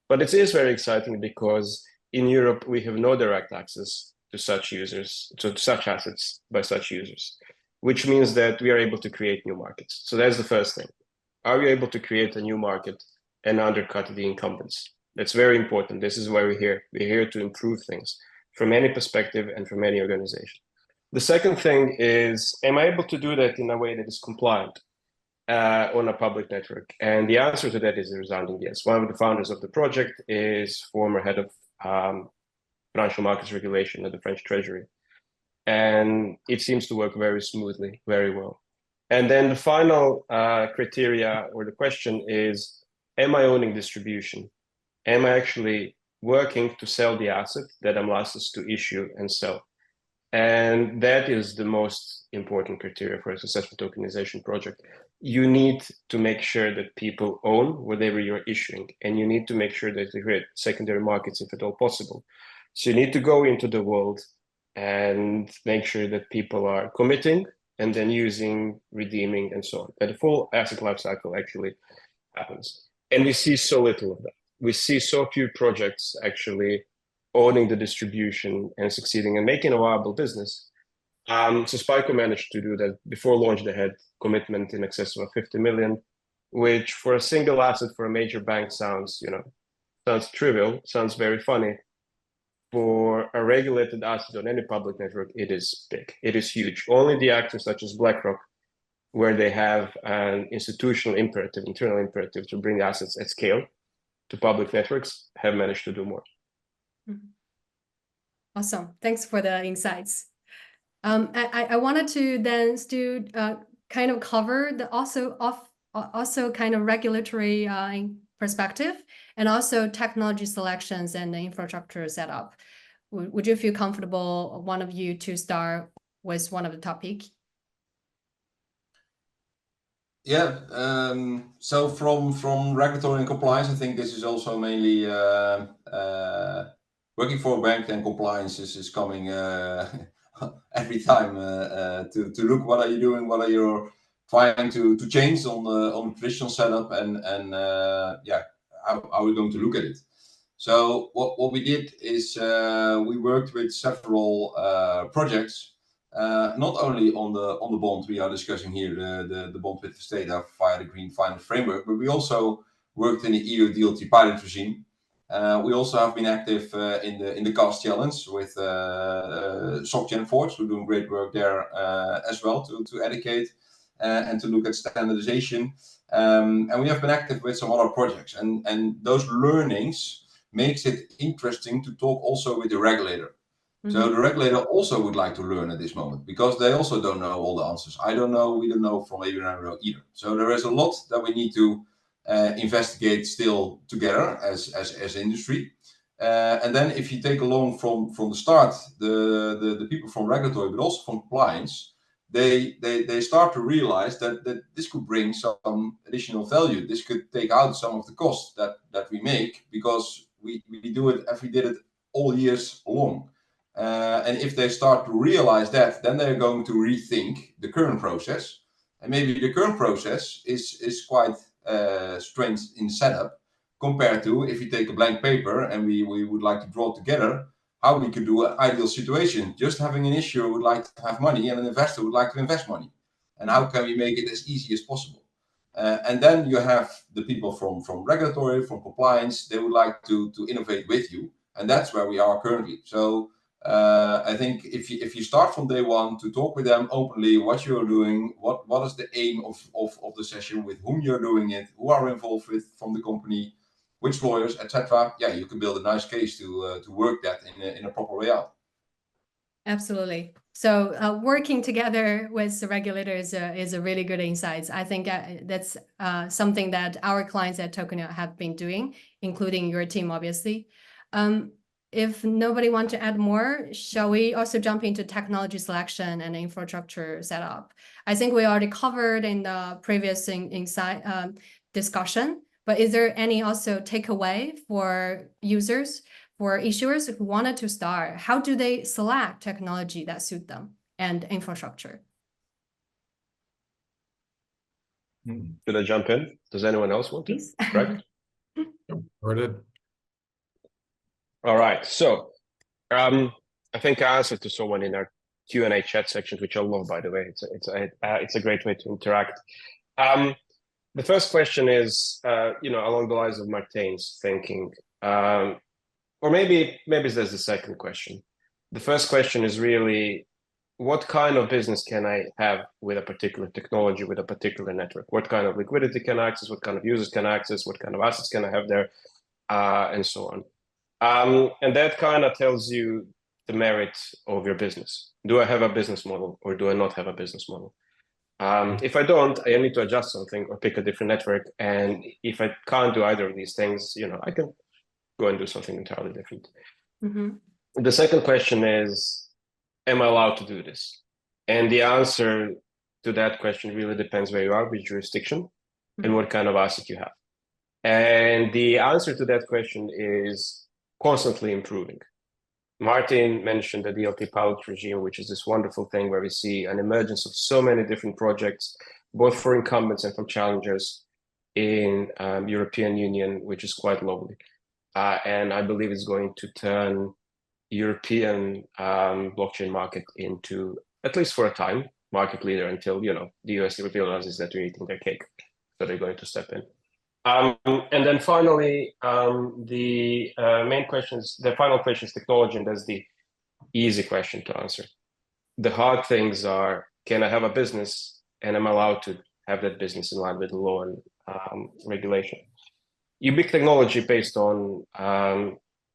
but it is very exciting because in Europe, we have no direct access to such users, to such assets by such users, which means that we are able to create new markets. So that's the first thing. Are we able to create a new market and undercut the incumbents? That's very important. This is why we're here. We're here to improve things from any perspective and from any organization. The second thing is, am I able to do that in a way that is compliant on a public network? And the answer to that is a resounding yes. One of the founders of the project is former head of financial markets regulation at the French Treasury. And it seems to work very smoothly, very well. And then the final criteria or the question is, am I owning distribution? Am I actually working to sell the asset that I'm licensed to issue and sell? And that is the most important criteria for a successful tokenization project. You need to make sure that people own whatever you're issuing, and you need to make sure that you create secondary markets if at all possible. So you need to go into the world and make sure that people are committing and then using, redeeming, and so on. That the full asset lifecycle actually happens. And we see so little of that. We see so few projects actually owning the distribution and succeeding and making a viable business. So Spico managed to do that. Before launch, they had commitment in excess of 50 million, which for a single asset for a major bank sounds trivial, sounds very funny. For a regulated asset on any public network, it is big. It is huge. Only the actors such as BlackRock, where they have an institutional imperative, internal imperative to bring assets at scale to public networks, have managed to do more. Awesome. Thanks for the insights. I wanted to then still kind of cover the also kind of regulatory perspective and also technology selections and the infrastructure setup. Would you feel comfortable, one of you, to start with one of the topic? Yeah, so from regulatory and compliance, I think this is also mainly working for a bank, and compliance is coming every time to look what are you doing, what are you trying to change on the traditional setup, and yeah, how are we going to look at it? So what we did is we worked with several projects. Not only on the bond we are discussing here, the bond with the state via the Green Finance Framework, but we also worked in the EU DLT pilot regime. We also have been active in the CAST challenge with SocGen Forge, who are doing great work there as well to educate and to look at standardization. And we have been active with some other projects, and those learnings makes it interesting to talk also with the regulator. So the regulator also would like to learn at this moment, because they also don't know all the answers. I don't know, we don't know from ABN AMRO either. So there is a lot that we need to investigate still together as industry. And then if you take along from the start, the people from regulatory, but also from compliance, they start to realize that this could bring some additional value. This could take out some of the costs that we make, because we do it as we did it all years long. And if they start to realize that, then they're going to rethink the current process. And maybe the current process is quite strange in setup, compared to if you take a blank paper and we would like to draw together how we could do an ideal situation. Just having an issuer would like to have money and an investor would like to invest money. And how can we make it as easy as possible? And then you have the people from regulatory, from compliance, they would like to innovate with you. And that's where we are currently. So I think if you start from day one to talk with them openly, what you're doing, what is the aim of the session, with whom you're doing it, who are involved with from the company, which lawyers, etc. Yeah, you can build a nice case to work that in a proper way out. Absolutely. So working together with the regulators is a really good insight. I think that's something that our clients at Tokeny have been doing, including your team, obviously. If nobody wants to add more, shall we also jump into technology selection and infrastructure setup? I think we already covered in the previous discussion, but is there any also takeaway for users, for issuers who wanted to start? How do they select technology that suit them and infrastructure? Should I jump in? Does anyone else want to? Please. Right? Heard it. All right. So I think I answered to someone in our Q&A chat section, which I love, by the way. It's a great way to interact. The first question is, along the lines of Martijn's thinking, or maybe there's the second question. The first question is really, what kind of business can I have with a particular technology, with a particular network? What kind of liquidity can I access? What kind of users can I access? What kind of assets can I have there? And so on. And that kind of tells you the merit of your business. Do I have a business model, or do I not have a business model? If I don't, I need to adjust something or pick a different network. And if I can't do either of these things, I can go and do something entirely different. Mm-hmm. The second question is, am I allowed to do this? And the answer to that question really depends where you are, which jurisdiction, and what kind of asset you have. And the answer to that question is constantly improving. Martin mentioned the DLT pilot regime, which is this wonderful thing where we see an emergence of so many different projects, both for incumbents and from challengers in European Union, which is quite lovely. And I believe it's going to turn European blockchain market into, at least for a time, market leader until the US realizes that we're eating their cake. So they're going to step in. And then finally, the final question is technology, and that's the easy question to answer. The hard things are, can I have a business, and am I allowed to have that business in line with the law and regulation? You pick technology based on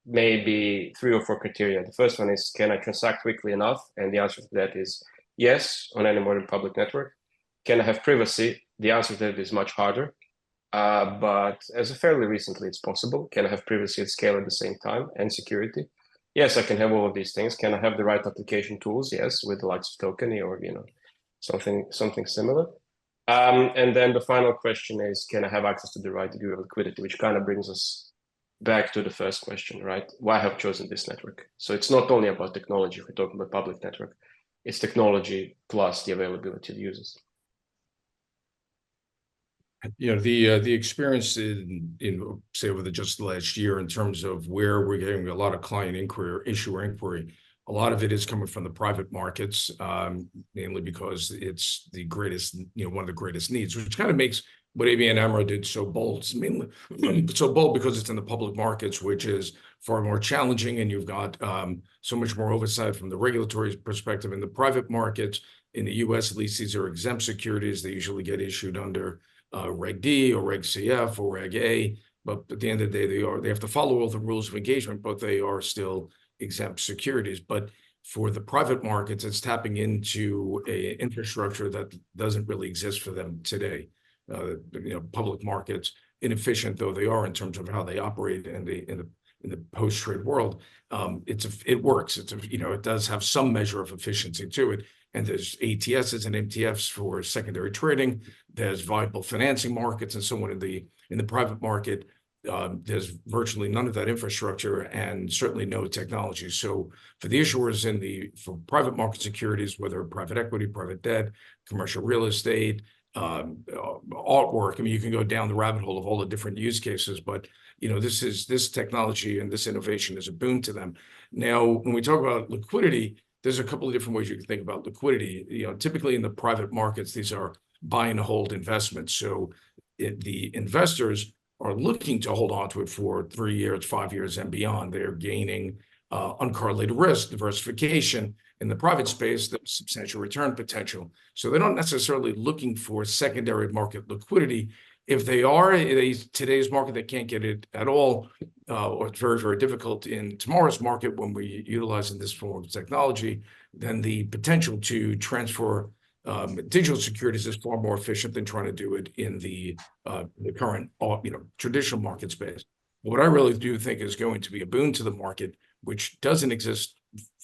maybe 3 or 4 criteria. The first one is, can I transact quickly enough? And the answer to that is yes, on any modern public network. Can I have privacy? The answer to that is much harder. But as of fairly recently, it's possible. Can I have privacy at scale at the same time, and security? Yes, I can have all of these things. Can I have the right application tools? Yes, with the likes of Tokeny or something similar. And then the final question is, can I have access to the right degree of liquidity? Which kind of brings us back to the first question, right? Why have chosen this network? So it's not only about technology. If we're talking about public network, it's technology plus the availability of users. The experience in say over just the last year in terms of where we're getting a lot of client inquiry or issuer inquiry, a lot of it is coming from the private markets, mainly because it's the greatest, one of the greatest needs, which kind of makes what ABN AMRO did so bold. It's mainly so bold because it's in the public markets, which is far more challenging, and you've got so much more oversight from the regulatory perspective. In the private markets, in the US at least, these are exempt securities. They usually get issued under Reg D or Reg CF or Reg A, but at the end of the day, they have to follow all the rules of engagement, but they are still exempt securities. But for the private markets, it's tapping into a infrastructure that doesn't really exist for them today. Public markets, inefficient though they are in terms of how they operate in the post-trade world, it works. It does have some measure of efficiency to it. and there's ATSs and MTFs for secondary trading. There's viable financing markets and so on in the private market. There's virtually none of that infrastructure and certainly no technology. So for the issuers for private market securities, whether private equity, private debt, commercial real estate, artwork, I mean, you can go down the rabbit hole of all the different use cases, but this technology and this innovation is a boon to them. Now, when we talk about liquidity, there's a couple of different ways you can think about liquidity. Typically in the private markets, these are buy and hold investments. So the investors are looking to hold on to it for 3 years, 5 years, and beyond. They're gaining uncorrelated risk, diversification. In the private space, there's substantial return potential. So they're not necessarily looking for secondary market liquidity. If they are in today's market, they can't get it at all, or it's very, very difficult in tomorrow's market when we're utilizing this form of technology, then the potential to transfer digital securities is far more efficient than trying to do it in the current traditional market space. What I really do think is going to be a boon to the market, which doesn't exist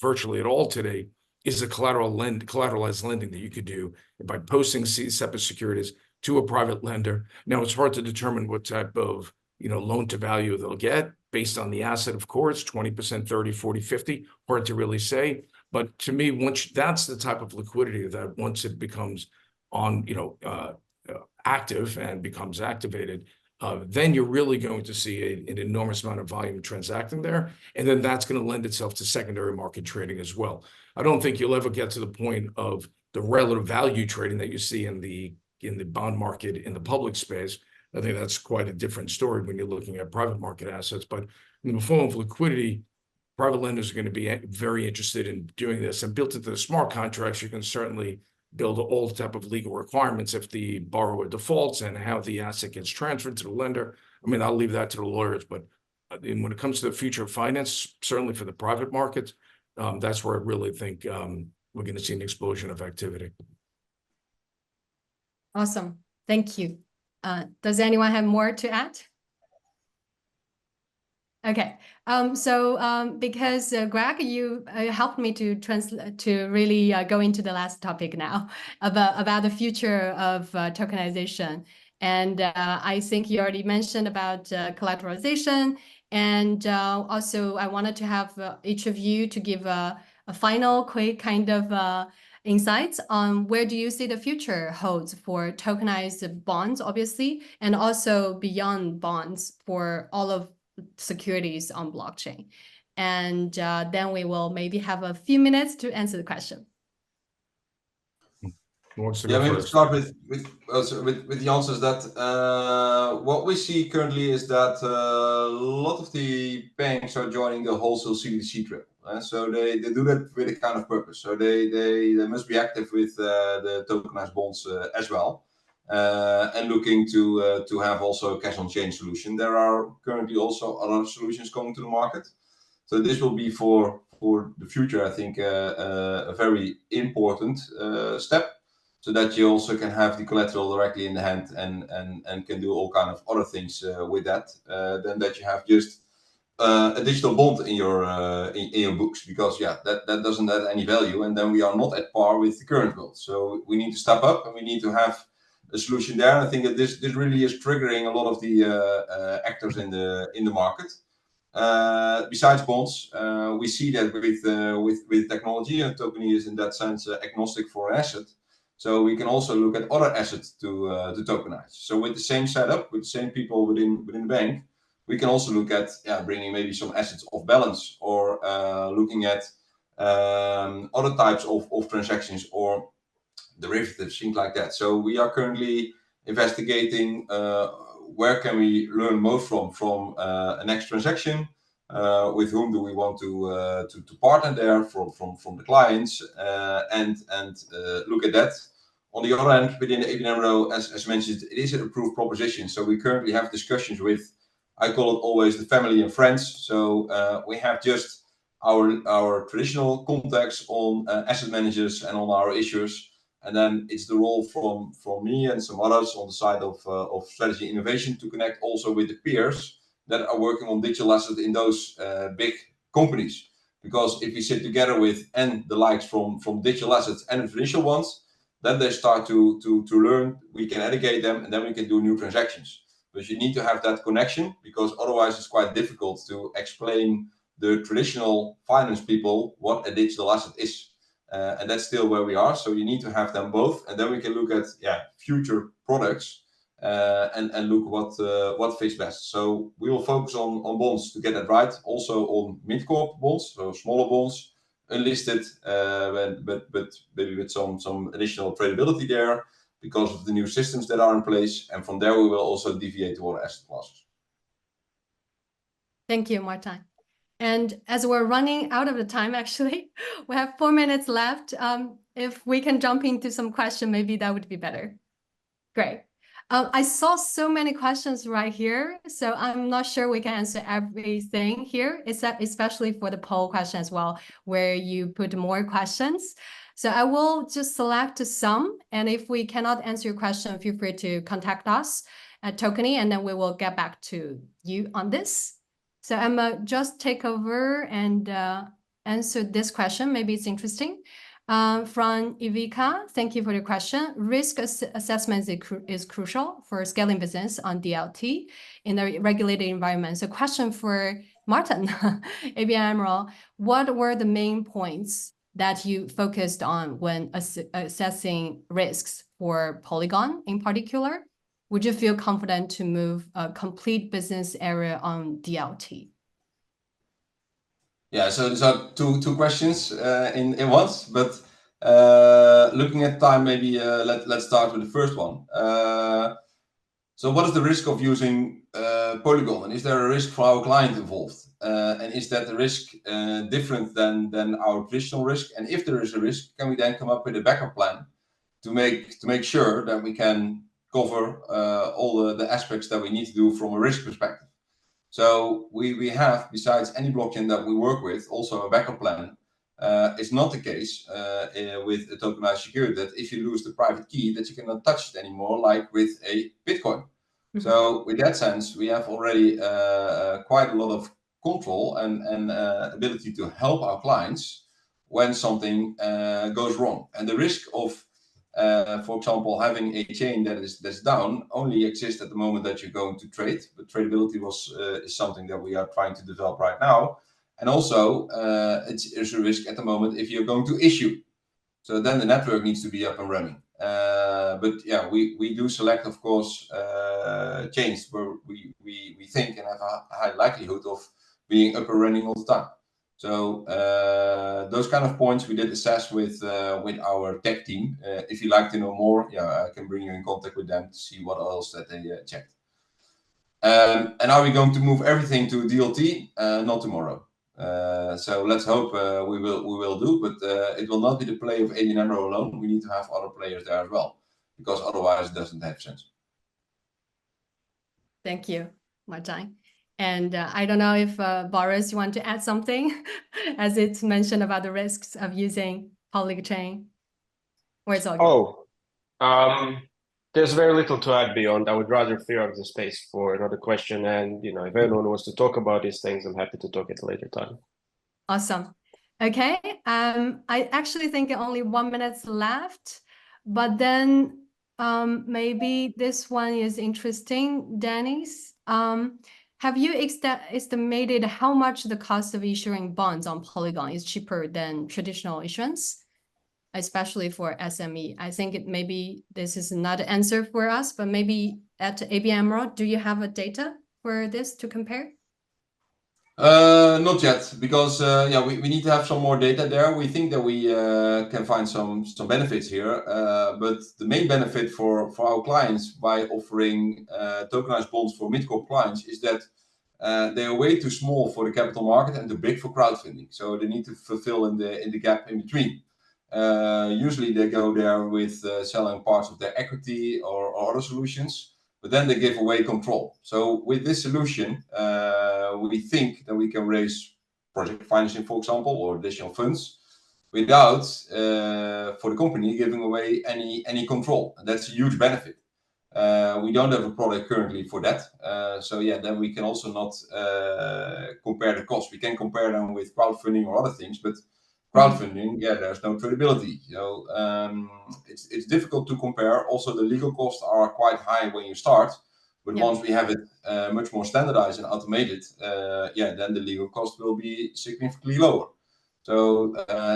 virtually at all today, is the collateralized lending that you could do by posting separate securities to a private lender. Now, it's hard to determine what type of loan to value they'll get based on the asset, of course, 20%, 30, 40, 50, hard to really say. But to me, that's the type of liquidity that once it becomes active and becomes activated, then you're really going to see an enormous amount of volume transacting there. And then that's going to lend itself to secondary market trading as well. I don't think you'll ever get to the point of the relative value trading that you see in the bond market in the public space. I think that's quite a different story when you're looking at private market assets. But in the form of liquidity, private lenders are going to be very interested in doing this. And built into the smart contracts, you can certainly build all type of legal requirements if the borrower defaults and how the asset gets transferred to the lender. I mean, I'll leave that to the lawyers, but when it comes to the future of finance, certainly for the private markets, that's where I really think we're going to see an explosion of activity. Awesome. Thank you. Does anyone have more to add? Okay. Because Greg, you helped me to really go into the last topic now about the future of tokenization. And I think you already mentioned about collateralization. And also, I wanted to have each of you to give a final quick kind of insights on where do you see the future holds for tokenized bonds, obviously, and also beyond bonds for all of securities on blockchain. And then we will maybe have a few minutes to answer the question. Yeah, maybe start with the answers that what we see currently is that a lot of the banks are joining the wholesale CBDC trip. So they do that with a kind of purpose. So they must be active with the tokenized bonds as well. And looking to have also a cash on chain solution. There are currently also other solutions coming to the market. So this will be for the future, I think, a very important step, so that you also can have the collateral directly in the hand and can do all kind of other things with that, than that you have just a digital bond in your books, because that doesn't add any value, and then we are not at par with the current world. So we need to step up and we need to have a solution there. And I think that this really is triggering a lot of the actors in the market. Besides bonds, we see that with technology, and Tokeny is in that sense agnostic for an asset. So we can also look at other assets to tokenize. So with the same setup, with the same people within the bank, we can also look at bringing maybe some assets off balance, or looking at other types of transactions or derivatives, things like that. So we are currently investigating where can we learn most from a next transaction, with whom do we want to partner there from the clients, and look at that. On the other hand, within the ABN AMRO, as mentioned, it is an approved proposition. So we currently have discussions with, I call it always the family and friends. So we have just our traditional contacts on asset managers and on our issuers. And then it's the role from me and some others on the side of strategy innovation to connect also with the peers that are working on digital assets in those big companies. Because if we sit together with and the likes from digital assets and the traditional ones, then they start to learn. We can educate them, and then we can do new transactions. But you need to have that connection, because otherwise it's quite difficult to explain the traditional finance people what a digital asset is. And that's still where we are. So you need to have them both, and then we can look at future products and look what fits best. So we will focus on bonds to get that right. Also on mid-corp bonds, so smaller bonds, unlisted, but maybe with some additional tradability there because of the new systems that are in place. And from there, we will also deviate to other asset classes. Thank you, Martijn. And as we're running out of the time, actually, we have 4 minutes left. If we can jump into some question, maybe that would be better. Great. I saw so many questions right here, so I'm not sure we can answer everything here, especially for the poll question as well, where you put more questions. So I will just select some, and if we cannot answer your question, feel free to contact us at Tokeny, and then we will get back to you on this. So Emma, just take over and answer this question. Maybe it's interesting. From Ivika, thank you for the question. Risk assessment is crucial for scaling business on DLT in a regulated environment. So question for Martin, ABN AMRO, what were the main points that you focused on when assessing risks for Polygon in particular? Would you feel confident to move a complete business area on DLT? Yeah, so these are two questions in once, but looking at time, maybe let's start with the first one. So what is the risk of using Polygon, and is there a risk for our client involved? And is that the risk different than our traditional risk? And if there is a risk, can we then come up with a backup plan to make sure that we can cover all the aspects that we need to do from a risk perspective? So we have, besides any blockchain that we work with, also a backup plan. It's not the case with a tokenized security that if you lose the private key, that you cannot touch it anymore, like with a Bitcoin. Mm-hmm. So with that sense, we have already quite a lot of control and ability to help our clients when something goes wrong. And the risk of for example, having a chain that's down only exists at the moment that you're going to trade, but tradability is something that we are trying to develop right now. And also, it's a risk at the moment if you're going to issue. So then the network needs to be up and running. But yeah, we do select, of course, chains where we think and have a high likelihood of being up and running all the time. So those kind of points we did assess with our tech team. If you'd like to know more, yeah, I can bring you in contact with them to see what else that they checked. And are we going to move everything to DLT? Not tomorrow. So let's hope we will do, but it will not be the play of ABN AMRO alone. We need to have other players there as well, because otherwise it doesn't have sense. Thank you, Martijn. And I don't know if Boris, you want to add something as it's mentioned about the risks of using Polygon chain? Or it's all good? There's very little to add beyond. I would rather clear up the space for another question. And, you know, if anyone wants to talk about these things, I'm happy to talk at a later time. Awesome. Okay. I actually think only 1 minute left, but then maybe this one is interesting, Dennis. Have you estimated how much the cost of issuing bonds on Polygon is cheaper than traditional issuance, especially for SME? I think maybe this is not an answer for us, but maybe at ABN AMRO, do you have a data for this to compare? Not yet, because yeah, we need to have some more data there. We think that we can find some benefits here, but the main benefit for our clients by offering tokenized bonds for mid-corp clients is that they are way too small for the capital market and too big for crowdfunding. So they need to fulfill in the gap in between. Usually they go there with selling parts of their equity or other solutions, but then they give away control. So with this solution, we think that we can raise project financing, for example, or additional funds without, for the company, giving away any control. And that's a huge benefit. We don't have a product currently for that. So yeah, then we can also not compare the cost. We can compare them with crowdfunding or other things, but crowdfunding, yeah, there's no credibility. So it's difficult to compare. Also, the legal costs are quite high when you start, but once we have it much more standardized and automated, yeah, then the legal cost will be significantly lower. So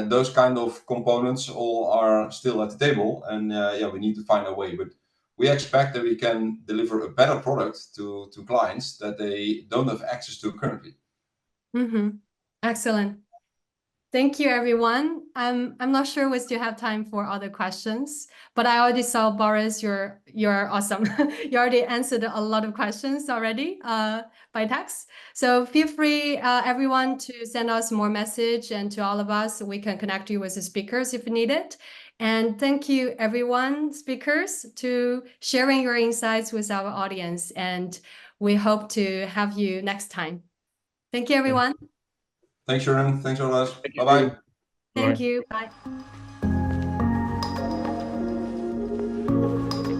those kind of components all are still at the table, and yeah, we need to find a way. But we expect that we can deliver a better product to clients that they don't have access to currently. Excellent. Thank you, everyone. I'm not sure we still have time for other questions, but I already saw, Boris, you're awesome. You already answered a lot of questions already by text. So feel free, everyone, to send us more message, and to all of us, we can connect you with the speakers if you need it. And thank you, everyone, speakers, to sharing your insights with our audience. And we hope to have you next time. Thank you, everyone. Thanks, Sharon. Thanks, Olas. Thank you. Bye-bye. Thank you. Bye.